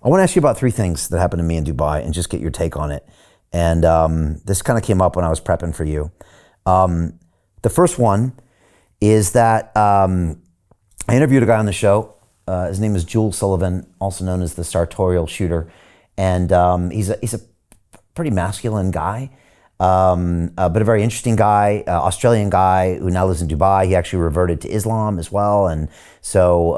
I want to ask you about three things that happened to me in Dubai and just get your take on it. And this kind of came up when I was prepping for you. The first one is that I interviewed a guy on the show. His name is Jules Sullivan, also known as the sartorial shooter. And he's a pretty masculine guy, but a very interesting guy, Australian guy who now lives in Dubai. He actually reverted to Islam as well. And so,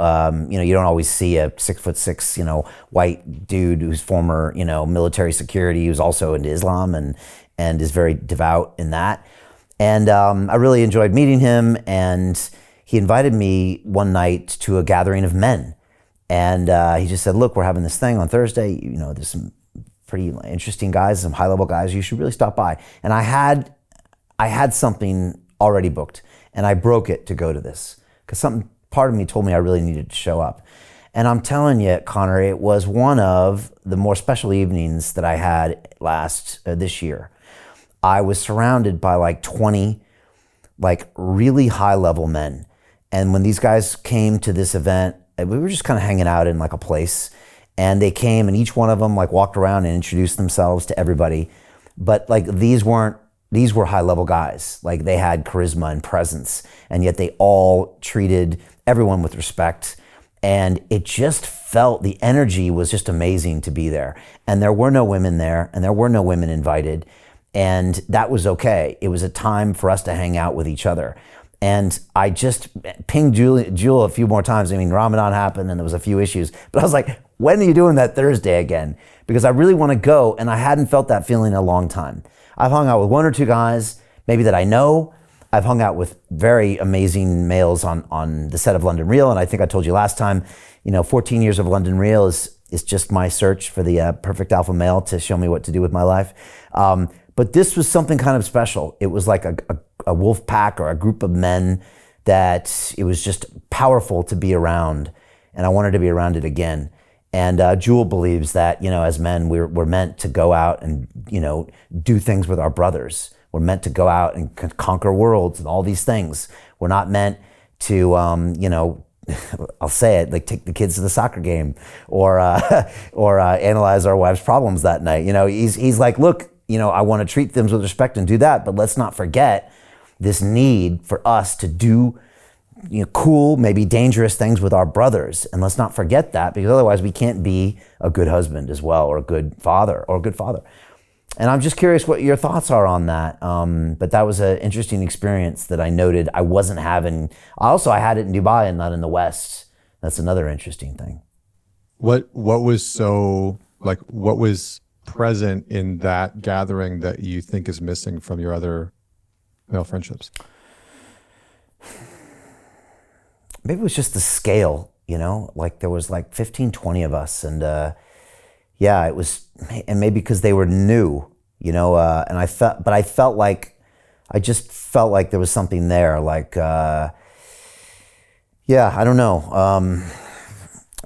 you don't always see a 6'6", white dude who's former, military security, who's also into Islam and is very devout in that. And I really enjoyed meeting him, and he invited me one night to a gathering of men. And he just said, look, we're having this thing on Thursday. There's some pretty interesting guys, some high-level guys. You should really stop by. And I had something already booked, and I broke it to go to this because part of me told me I really needed to show up. And I'm telling you, Connor, it was one of the more special evenings that I had this year. I was surrounded by like 20 really high-level men. And when these guys came to this event, we were just kind of hanging out in like a place. And they came, and each one of them walked around and introduced themselves to everybody. But these were high-level guys. They had charisma and presence, and yet they all treated everyone with respect. And it just the energy was just amazing to be there. And there were no women there, and there were no women invited. And that was okay. It was a time for us to hang out with each other. And I just pinged Jewel a few more times. I mean, Ramadan happened and there was a few issues, but I was like, when are you doing that Thursday again? Because I really want to go, and I hadn't felt that feeling in a long time. I've hung out with one or two guys, maybe that I know. I've hung out with very amazing males on the set of London Real, and I think I told you last time, 14 years of London Real is just my search for the perfect alpha male to show me what to do with my life. But this was something kind of special. It was like a wolf pack or a group of men that it was just powerful to be around, and I wanted to be around it again. And Jewel believes that, as men, we're meant to go out and, do things with our brothers. We're meant to go out and conquer worlds and all these things. We're not meant to, I'll say it, take the kids to the soccer game or analyze our wife's problems that night. He's like, look, I want to treat them with respect and do that, but let's not forget this need for us to do cool, maybe dangerous things with our brothers. And let's not forget that, because otherwise we can't be a good husband as well, or a good father. And I'm just curious what your thoughts are on that. But that was an interesting experience that I noted I wasn't having. I had it in Dubai and not in the West. That's another interesting thing. What was present in that gathering that you think is missing from your other male friendships? Maybe it was just the scale, there was 15, 20 of us. And it was, and maybe because they were new, and I felt like there was something there. I don't know.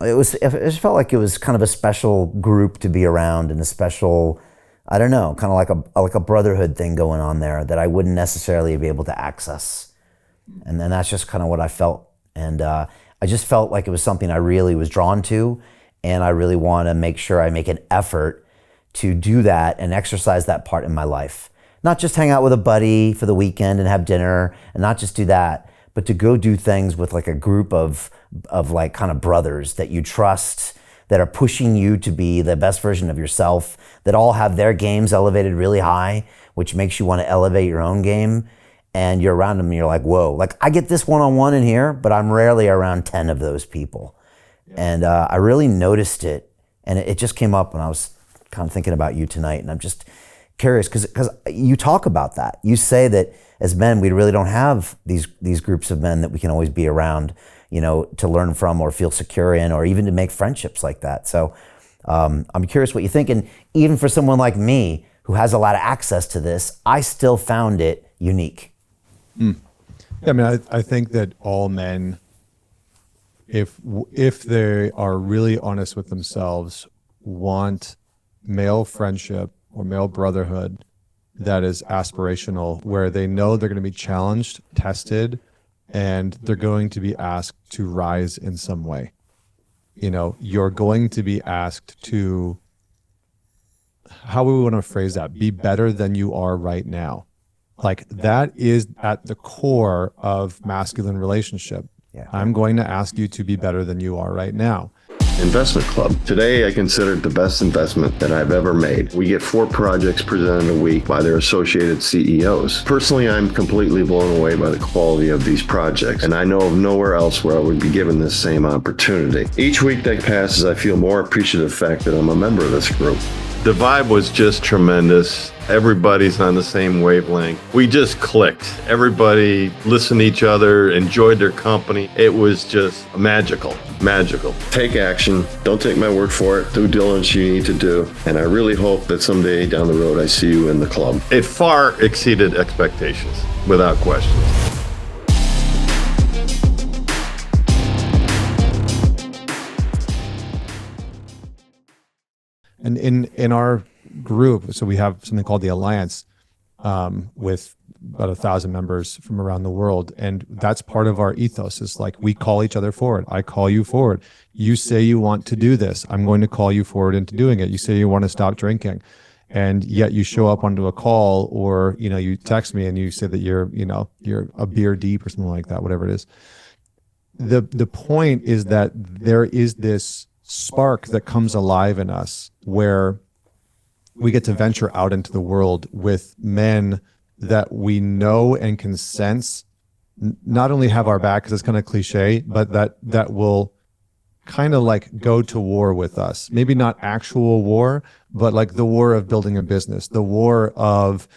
It just felt like it was kind of a special group to be around, and a special, I don't know, kind of like a brotherhood thing going on there that I wouldn't necessarily be able to access. And then that's just kind of what I felt. And I just felt like it was something I really was drawn to, and I really want to make sure I make an effort to do that and exercise that part in my life. Not just hang out with a buddy for the weekend and have dinner, and not just do that, but to go do things with a group of kind of brothers that you trust, that are pushing you to be the best version of yourself, that all have their games elevated really high, which makes you want to elevate your own game. And you're around them and you're like, whoa, I get this one-on-one in here, but I'm rarely around 10 of those people. Yeah. And I really noticed it. And it just came up when I was kind of thinking about you tonight. And I'm just curious, because you talk about that. You say that as men, we really don't have these groups of men that we can always be around, to learn from or feel secure in, or even to make friendships like that. So I'm curious what you think. And even for someone like me, who has a lot of access to this, I still found it unique. Yeah, I mean, I think that all men, if they are really honest with themselves, want male friendship or male brotherhood that is aspirational, where they know they're going to be challenged, tested, and they're going to be asked to rise in some way. you're going to be asked to, how would we want to phrase that? Be better than you are right now. Like that is at the core of masculine relationship. Yeah. I'm going to ask you to be better than you are right now. Investment Club. Today, I consider it the best investment that I've ever made. We get 4 projects presented a week by their associated CEOs. Personally, I'm completely blown away by the quality of these projects, and I know of nowhere else where I would be given this same opportunity. Each week that passes, I feel more appreciative of the fact that I'm a member of this group. The vibe was just tremendous. Everybody's on the same wavelength. We just clicked. Everybody listened to each other, enjoyed their company. It was just magical, magical. Take action. Don't take my word for it. Due diligence you need to do. And I really hope that someday down the road I see you in the club. It far exceeded expectations, without question. And in our group, so we have something called the Alliance, with about 1,000 members from around the world. And that's part of our ethos, is like, we call each other forward. I call you forward. You say you want to do this. I'm going to call you forward into doing it. You say you want to stop drinking, and yet you show up onto a call, or, you text me and you say that you're a beer deep or something like that, whatever it is. The point is that there is this spark that comes alive in us where we get to venture out into the world with men that we know and can sense not only have our back, because it's kind of cliche, but that will kind of like go to war with us. Maybe not actual war, but like the war of building a business, the war of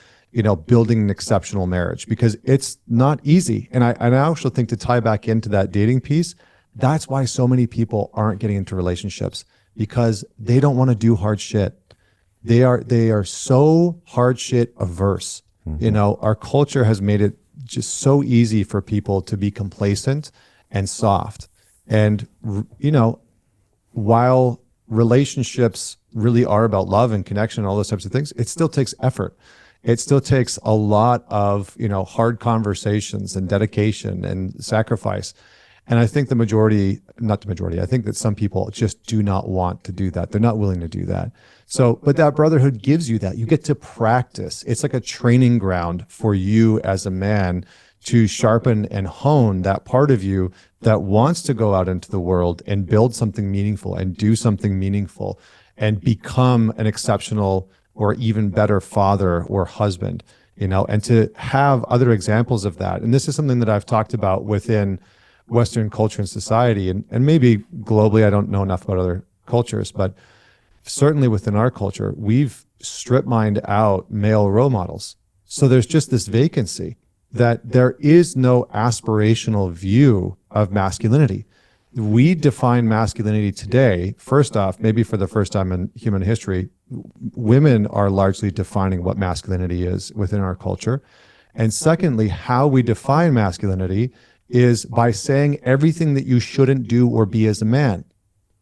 building an exceptional marriage, because it's not easy. And I actually think, to tie back into that dating piece, that's why so many people aren't getting into relationships, because they don't want to do hard shit. They are so hard shit averse. Mm-hmm. Our culture has made it just so easy for people to be complacent and soft. And, while relationships really are about love and connection and all those types of things, it still takes effort. It still takes a lot of, hard conversations and dedication and sacrifice. And I think I think that some people just do not want to do that. They're not willing to do that. So, but that brotherhood gives you that. You get to practice. It's like a training ground for you as a man to sharpen and hone that part of you that wants to go out into the world and build something meaningful and do something meaningful and become an exceptional or even better father or husband, and to have other examples of that. And this is something that I've talked about within Western culture and society, and maybe globally. I don't know enough about other cultures, but certainly within our culture, we've strip mined out male role models. So there's just this vacancy that there is no aspirational view of masculinity. We define masculinity today, first off, maybe for the first time in human history, women are largely defining what masculinity is within our culture. And secondly, how we define masculinity is by saying everything that you shouldn't do or be as a man.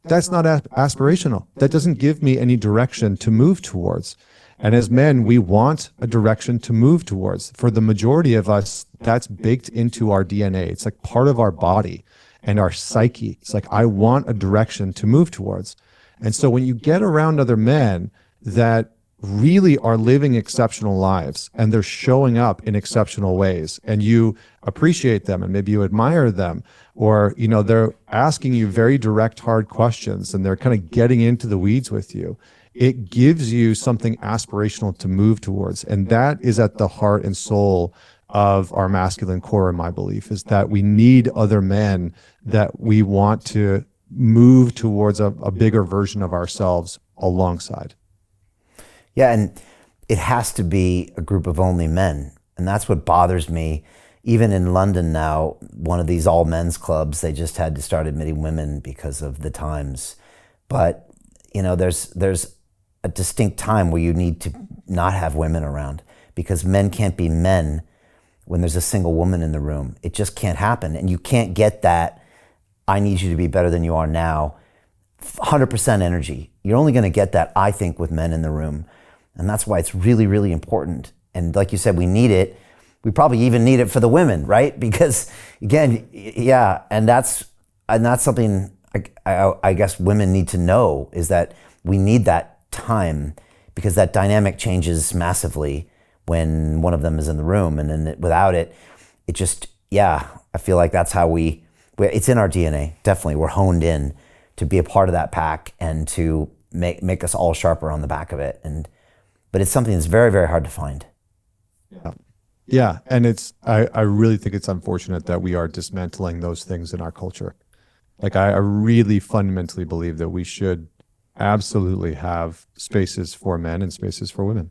That's not aspirational. That doesn't give me any direction to move towards. And as men, we want a direction to move towards. For the majority of us, that's baked into our DNA. It's like part of our body and our psyche. It's like, I want a direction to move towards. And so when you get around other men that really are living exceptional lives and they're showing up in exceptional ways, and you appreciate them and maybe you admire them, or they're asking you very direct, hard questions and they're kind of getting into the weeds with you, it gives you something aspirational to move towards. And that is at the heart and soul of our masculine core, in my belief, is that we need other men that we want to move towards a bigger version of ourselves alongside. Yeah, and it has to be a group of only men. And that's what bothers me. Even in London now, one of these all men's clubs, they just had to start admitting women because of the times. But, there's a distinct time where you need to not have women around, because men can't be men when there's a single woman in the room. It just can't happen. And you can't get that, I need you to be better than you are now, 100% energy. You're only going to get that, I think, with men in the room. And that's why it's really, really important. And like you said, we need it. We probably even need it for the women, right? Because again, yeah, and that's something I guess women need to know is that we need that time, because that dynamic changes massively when one of them is in the room, and then without it, it just, I feel like that's how it's in our DNA. Definitely, we're honed in to be a part of that pack and to make us all sharper on the back of it. But it's something that's very, very hard to find. Yeah, and I really think it's unfortunate that we are dismantling those things in our culture. Like I really fundamentally believe that we should absolutely have spaces for men and spaces for women,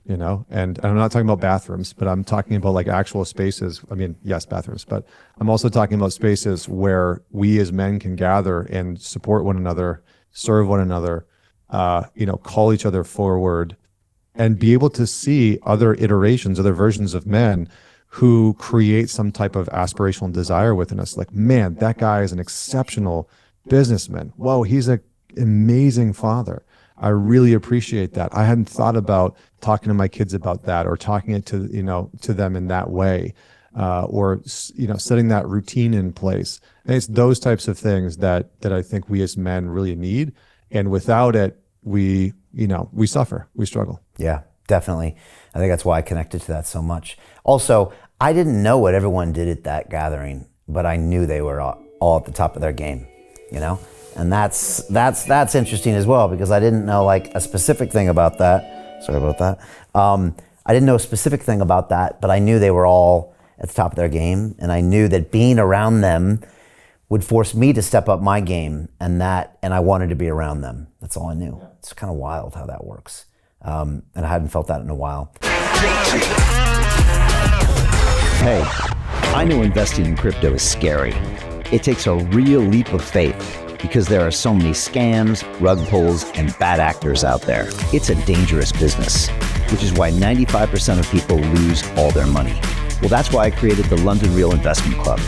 and I'm not talking about bathrooms, but I'm talking about like actual spaces. I mean, yes, bathrooms, but I'm also talking about spaces where we as men can gather and support one another, serve one another, call each other forward, and be able to see other iterations, other versions of men who create some type of aspirational desire within us. Like, man, that guy is an exceptional businessman. Whoa, he's an amazing father. I really appreciate that. I hadn't thought about talking to my kids about that, or talking it to them in that way, or setting that routine in place. And it's those types of things that I think we as men really need. And without it, we suffer, we struggle. Yeah, definitely. I think that's why I connected to that so much. Also, I didn't know what everyone did at that gathering, but I knew they were all at the top of their game, And that's interesting as well, because I didn't know like a specific thing about that. Sorry about that. I didn't know a specific thing about that, but I knew they were all at the top of their game, and I knew that being around them would force me to step up my game, and I wanted to be around them. That's all I knew. It's kind of wild how that works. And I hadn't felt that in a while. Hey, I know investing in crypto is scary. It takes a real leap of faith because there are so many scams, rug pulls, and bad actors out there. It's a dangerous business, which is why 95% of people lose all their money. Well, that's why I created the London Real Investment Club,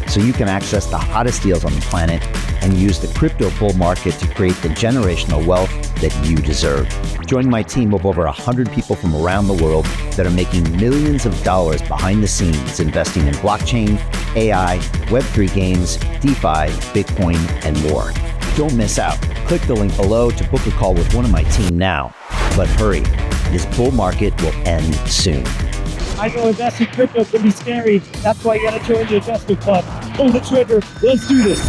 so you can access the hottest deals on the planet and use the crypto bull market to create the generational wealth that you deserve. Join my team of over 100 people from around the world that are making millions of dollars behind the scenes investing in blockchain, AI, Web3 games, DeFi, Bitcoin, and more. Don't miss out. Click the link below to book a call with one of my team now. But hurry, this bull market will end soon. I know investing in crypto can be scary. That's why you gotta join the investment club. Pull the trigger. Let's do this.